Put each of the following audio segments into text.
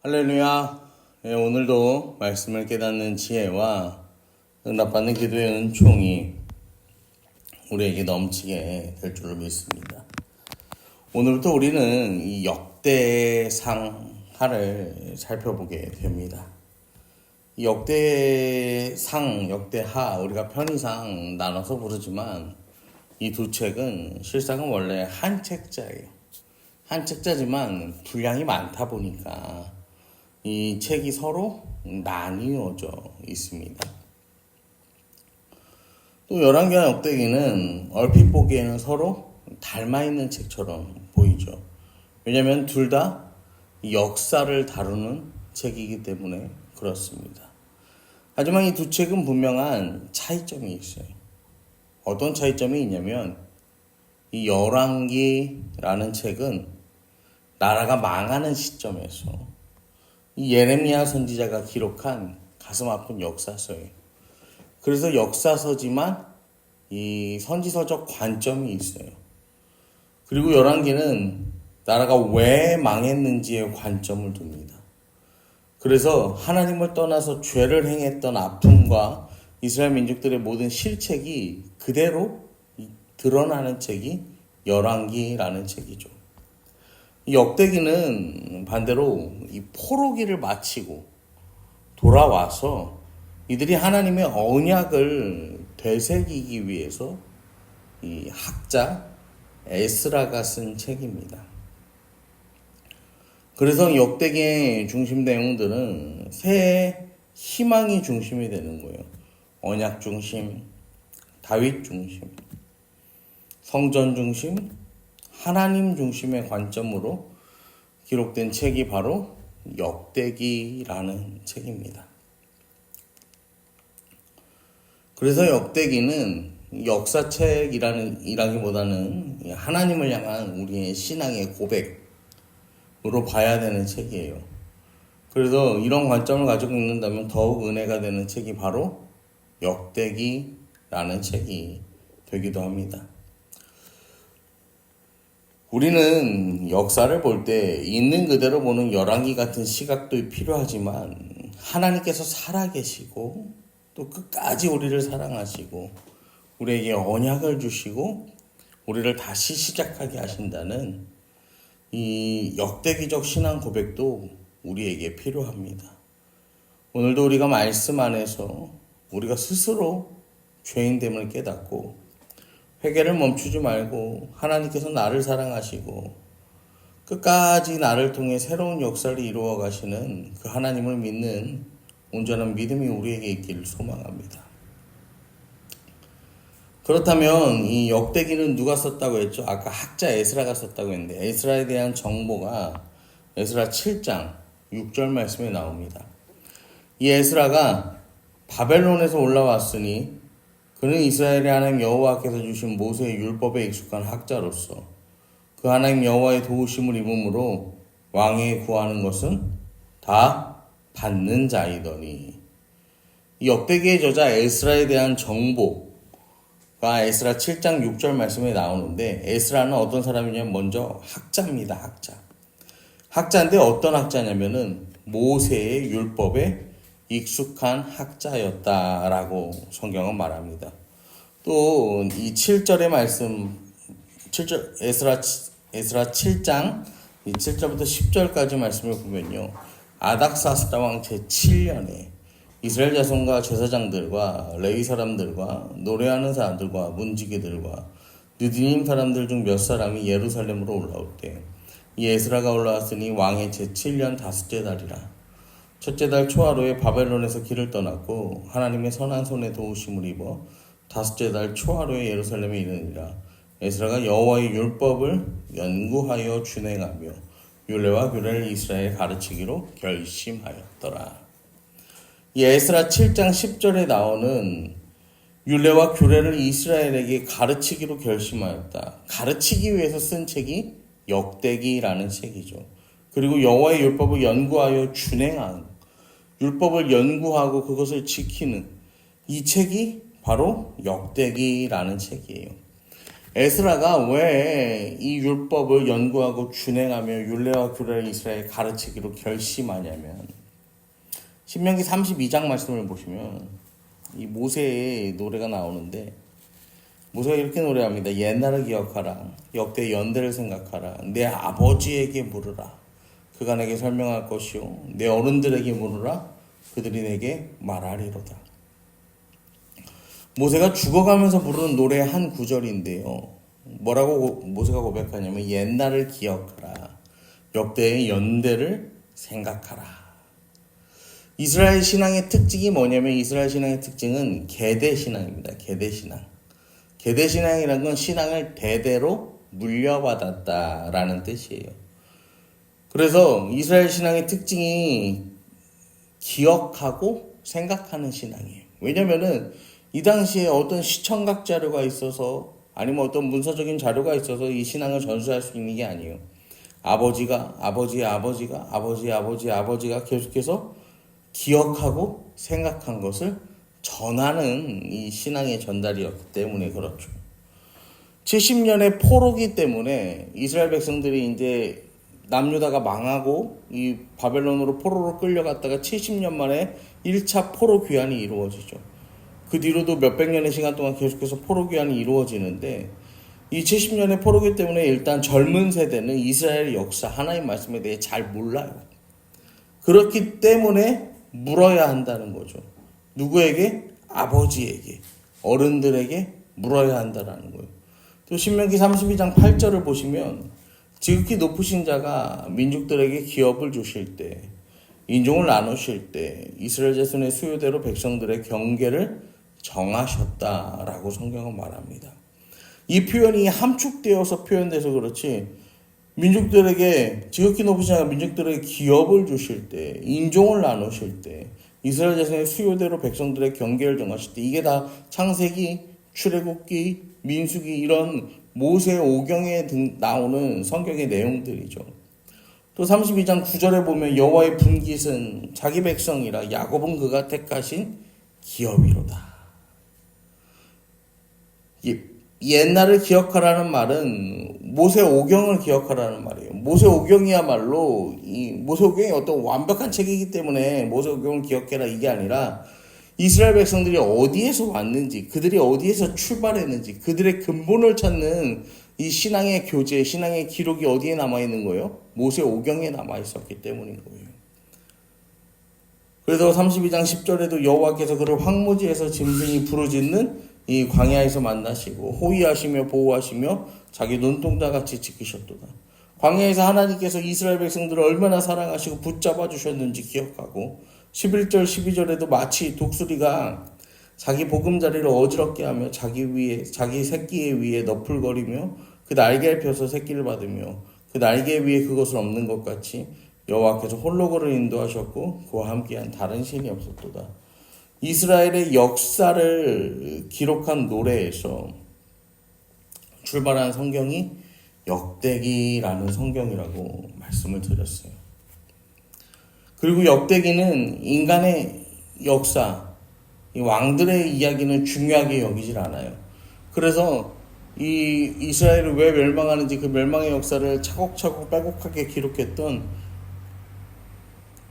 할렐루야. 오늘도 말씀을 깨닫는 지혜와 응답받는 기도의 은총이 우리에게 넘치게 될 줄로 믿습니다. 오늘부터 우리는 이 역대상하를 살펴보게 됩니다. 이 역대상, 역대하, 우리가 편의상 나눠서 부르지만 이 두 책은 실상은 원래 한 책자예요. 한 책자지만 분량이 많다 보니까 이 책이 서로 나뉘어져 있습니다. 또 열왕기와 역대기는 얼핏 보기에는 서로 닮아있는 책처럼 보이죠. 왜냐하면 둘 다 역사를 다루는 책이기 때문에 그렇습니다. 하지만 이 두 책은 분명한 차이점이 있어요. 어떤 차이점이 있냐면 이 열왕기라는 책은 나라가 망하는 시점에서 이 예레미야 선지자가 기록한 가슴 아픈 역사서예요. 그래서 역사서지만 이 선지서적 관점이 있어요. 그리고 열왕기는 나라가 왜 망했는지에 관점을 둡니다. 그래서 하나님을 떠나서 죄를 행했던 아픔과 이스라엘 민족들의 모든 실책이 그대로 드러나는 책이 열왕기라는 책이죠. 역대기는 반대로 이 포로기를 마치고 돌아와서 이들이 하나님의 언약을 되새기기 위해서 이 학자 에스라가 쓴 책입니다. 그래서 역대기의 중심 내용들은 새 희망이 중심이 되는 거예요. 언약 중심, 다윗 중심, 성전 중심, 하나님 중심의 관점으로 기록된 책이 바로 역대기라는 책입니다. 그래서 역대기는 역사책이라기보다는 하나님을 향한 우리의 신앙의 고백으로 봐야 되는 책이에요. 그래서 이런 관점을 가지고 읽는다면 더욱 은혜가 되는 책이 바로 역대기라는 책이 되기도 합니다. 우리는 역사를 볼 때 있는 그대로 보는 열왕기 같은 시각도 필요하지만 하나님께서 살아계시고 또 끝까지 우리를 사랑하시고 우리에게 언약을 주시고 우리를 다시 시작하게 하신다는 이 역대기적 신앙 고백도 우리에게 필요합니다. 오늘도 우리가 말씀 안에서 우리가 스스로 죄인됨을 깨닫고 회개를 멈추지 말고 하나님께서 나를 사랑하시고 끝까지 나를 통해 새로운 역사를 이루어 가시는 그 하나님을 믿는 온전한 믿음이 우리에게 있기를 소망합니다. 그렇다면 이 역대기는 누가 썼다고 했죠? 아까 학자 에스라가 썼다고 했는데 에스라에 대한 정보가 에스라 7장 6절 말씀에 나옵니다. 이 에스라가 바벨론에서 올라왔으니 그는 이스라엘의 하나님 여호와께서 주신 모세의 율법에 익숙한 학자로서 그 하나님 여호와의 도우심을 입음으로 왕에 구하는 것은 다 받는 자이더니. 이 역대기의 저자 에스라에 대한 정보가 에스라 7장 6절 말씀에 나오는데 에스라는 어떤 사람이냐면 먼저 학자입니다. 학자인데 어떤 학자냐면은 모세의 율법에 익숙한 학자였다라고 성경은 말합니다. 또 이 7절의 말씀, 7절 에스라 7장 7절부터 10절까지 말씀을 보면요. 아닥사스다 왕 제7년에 이스라엘 자손과 제사장들과 레위 사람들과 노래하는 사람들과 문지기들과 느디님 사람들 중 몇 사람이 예루살렘으로 올라올 때 이 에스라가 올라왔으니 왕의 제7년 다섯째 달이라. 첫째 달 초하루에 바벨론에서 길을 떠났고 하나님의 선한 손에 도우심을 입어 다섯째 달 초하루에 예루살렘에 이르니라. 에스라가 여호와의 율법을 연구하여 준행하며 율례와 규례를 이스라엘에 가르치기로 결심하였더라. 이 에스라 7장 10절에 나오는 율례와 규례를 이스라엘에게 가르치기로 결심하였다. 가르치기 위해서 쓴 책이 역대기라는 책이죠. 그리고 여호와의 율법을 연구하여 준행한, 율법을 연구하고 그것을 지키는 이 책이 바로 역대기라는 책이에요. 에스라가 왜 이 율법을 연구하고 준행하며 율례와 규례를 이스라엘에 가르치기로 결심하냐면 신명기 32장 말씀을 보시면 이 모세의 노래가 나오는데 모세가 이렇게 노래합니다. 옛날을 기억하라. 역대 연대를 생각하라. 내 아버지에게 물으라. 그가 내게 설명할 것이요. 내 어른들에게 물으라. 그들이 내게 말하리로다. 모세가 죽어가면서 부르는 노래의 한 구절인데요. 뭐라고 모세가 고백하냐면 옛날을 기억하라. 역대의 연대를 생각하라. 이스라엘 신앙의 특징이 뭐냐면 이스라엘 신앙의 특징은 계대신앙입니다. 계대신앙. 계대신앙이라는 건 신앙을 대대로 물려받았다라는 뜻이에요. 그래서 이스라엘 신앙의 특징이 기억하고 생각하는 신앙이에요. 왜냐면은 이 당시에 어떤 시청각 자료가 있어서 아니면 어떤 문서적인 자료가 있어서 이 신앙을 전수할 수 있는 게 아니에요. 아버지가 아버지의 아버지가 아버지의 아버지의 아버지가 계속해서 기억하고 생각한 것을 전하는 이 신앙의 전달이었기 때문에 그렇죠. 70년의 포로기 때문에 이스라엘 백성들이 이제 남유다가 망하고 이 바벨론으로 포로로 끌려갔다가 70년 만에 1차 포로 귀환이 이루어지죠. 그 뒤로도 몇백 년의 시간 동안 계속해서 포로 귀환이 이루어지는데 이 70년의 포로기 때문에 일단 젊은 세대는 이스라엘의 역사, 하나님 말씀에 대해 잘 몰라요. 그렇기 때문에 물어야 한다는 거죠. 누구에게? 아버지에게, 어른들에게 물어야 한다는 거예요. 또 신명기 32장 8절을 보시면 지극히 높으신 자가 민족들에게 기업을 주실 때, 인종을 나누실 때 이스라엘 자손의 수요대로 백성들의 경계를 정하셨다라고 성경은 말합니다. 이 표현이 함축되어서 표현돼서 그렇지 민족들에게 지극히 높으신 자가 민족들에게 기업을 주실 때, 인종을 나누실 때, 이스라엘 자손의 수요대로 백성들의 경계를 정하실 때 이게 다 창세기, 출애굽기, 민수기 이런 모세 오경에 나오는 성경의 내용들이죠. 또 32장 9절에 보면 여호와의 분깃은 자기 백성이라 야곱은 그가 택하신 기업이로다. 옛날을 기억하라는 말은 모세 오경을 기억하라는 말이에요. 모세 오경이야말로 이 모세 오경이 어떤 완벽한 책이기 때문에 모세 오경을 기억해라 이게 아니라 이스라엘 백성들이 어디에서 왔는지, 그들이 어디에서 출발했는지, 그들의 근본을 찾는 이 신앙의 교재, 신앙의 기록이 어디에 남아있는 거예요? 모세 오경에 남아있었기 때문인 거예요. 그래서 32장 10절에도 여호와께서 그를 황무지에서 짐승이 부르짖는 이 광야에서 만나시고 호위하시며 보호하시며 자기 눈동자같이 지키셨도다. 광야에서 하나님께서 이스라엘 백성들을 얼마나 사랑하시고 붙잡아 주셨는지 기억하고 11절 12절에도 마치 독수리가 자기 보금자리를 어지럽게 하며 자기 새끼 위에 너풀거리며 그 날개를 펴서 새끼를 받으며 그 날개 위에 그것을 엎는 것 같이 여호와께서 홀로 그를 인도하셨고 그와 함께한 다른 신이 없었도다. 이스라엘의 역사를 기록한 노래에서 출발한 성경이 역대기라는 성경이라고 말씀을 드렸어요. 그리고 역대기는 인간의 역사, 이 왕들의 이야기는 중요하게 여기질 않아요. 그래서 이 이스라엘이 왜 멸망하는지 그 멸망의 역사를 차곡차곡 빼곡하게 기록했던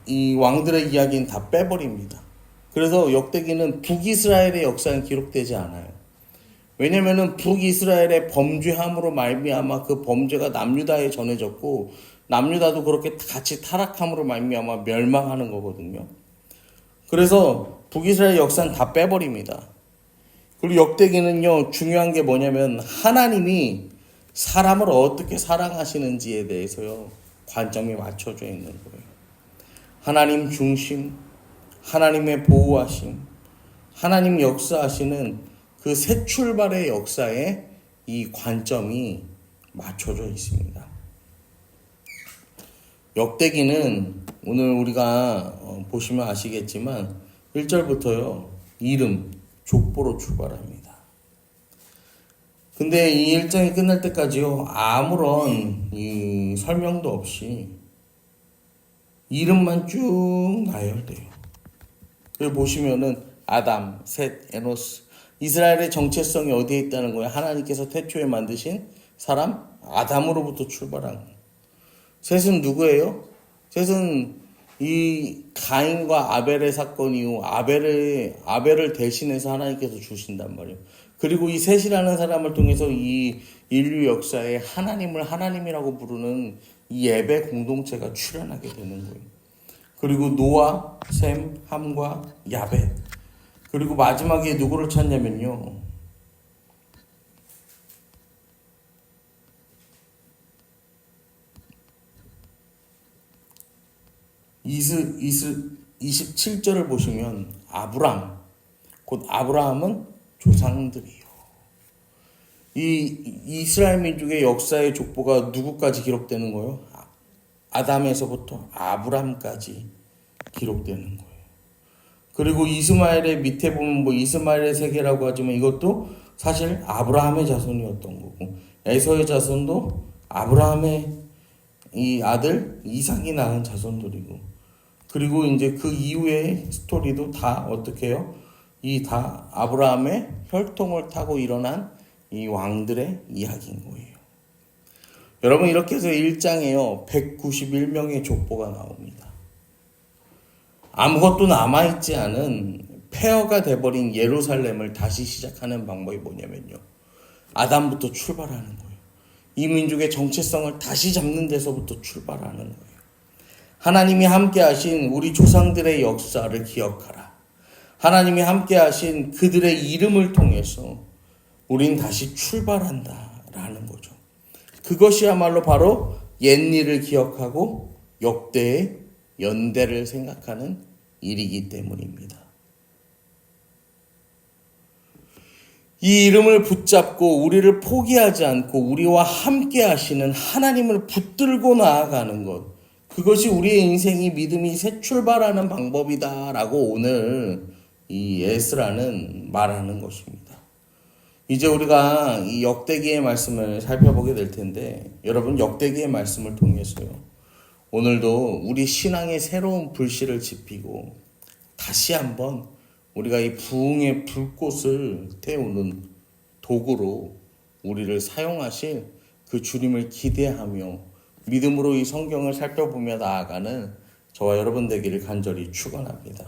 이 왕들의 이야기는 다 빼버립니다. 그래서 역대기는 북이스라엘의 역사는 기록되지 않아요. 왜냐면은 북이스라엘의 범죄함으로 말미암아 그 범죄가 남유다에 전해졌고 남유다도 그렇게 같이 타락함으로 말미암아 멸망하는 거거든요. 그래서 북이스라엘 역사는 다 빼버립니다. 그리고 역대기는요 중요한 게 뭐냐면 하나님이 사람을 어떻게 사랑하시는지에 대해서요 관점이 맞춰져 있는 거예요. 하나님 중심, 하나님의 보호하심, 하나님 역사하시는 그 새 출발의 역사에 이 관점이 맞춰져 있습니다. 역대기는 오늘 우리가 보시면 아시겠지만 1절부터요 이름, 족보로 출발합니다. 근데 이 일정이 끝날 때까지요 아무런 이 설명도 없이 이름만 쭉 나열돼요. 여기 보시면은 아담, 셋, 에노스 이스라엘의 정체성이 어디에 있다는 거예요? 하나님께서 태초에 만드신 사람 아담으로부터 출발한 거예요. 셋은 누구예요? 셋은 이 가인과 아벨의 사건 이후 아벨을 대신해서 하나님께서 주신단 말이에요. 그리고 이 셋이라는 사람을 통해서 이 인류 역사에 하나님을 하나님이라고 부르는 이 예배 공동체가 출현하게 되는 거예요. 그리고 노아, 셈, 함과 야벳. 그리고 마지막에 누구를 찾냐면요. 이스 27절을 보시면 아브람, 곧 아브라함은 조상들이요. 이 이스라엘 민족의 역사의 족보가 누구까지 기록되는 거예요? 아담에서부터 아브람까지 기록되는 거예요. 그리고 이스마엘의 밑에 보면 뭐 이스마엘의 세계라고 하지만 이것도 사실 아브라함의 자손이었던 거고, 에서의 자손도 아브라함의 이 아들 이삭이 낳은 자손들이고, 그리고 이제 그 이후의 스토리도 다 어떻게 해요? 이 다 아브라함의 혈통을 타고 일어난 이 왕들의 이야기인 거예요. 여러분, 이렇게 해서 1장에요 191명의 족보가 나옵니다. 아무것도 남아있지 않은 폐허가 돼버린 예루살렘을 다시 시작하는 방법이 뭐냐면요, 아담부터 출발하는 거예요. 이 민족의 정체성을 다시 잡는 데서부터 출발하는 거예요. 하나님이 함께 하신 우리 조상들의 역사를 기억하라. 하나님이 함께 하신 그들의 이름을 통해서 우린 다시 출발한다 라는 거죠. 그것이야말로 바로 옛일을 기억하고 역대의 연대를 생각하는 일이기 때문입니다. 이 이름을 붙잡고 우리를 포기하지 않고 우리와 함께 하시는 하나님을 붙들고 나아가는 것, 그것이 우리의 인생이 믿음이 새 출발하는 방법이다라고 오늘 이 에스라는 말하는 것입니다. 이제 우리가 이 역대기의 말씀을 살펴보게 될 텐데, 여러분, 역대기의 말씀을 통해서요, 오늘도 우리 신앙의 새로운 불씨를 지피고 다시 한번 우리가 이 부흥의 불꽃을 태우는 도구로 우리를 사용하실 그 주님을 기대하며 믿음으로 이 성경을 살펴보며 나아가는 저와 여러분 되기를 간절히 축원합니다.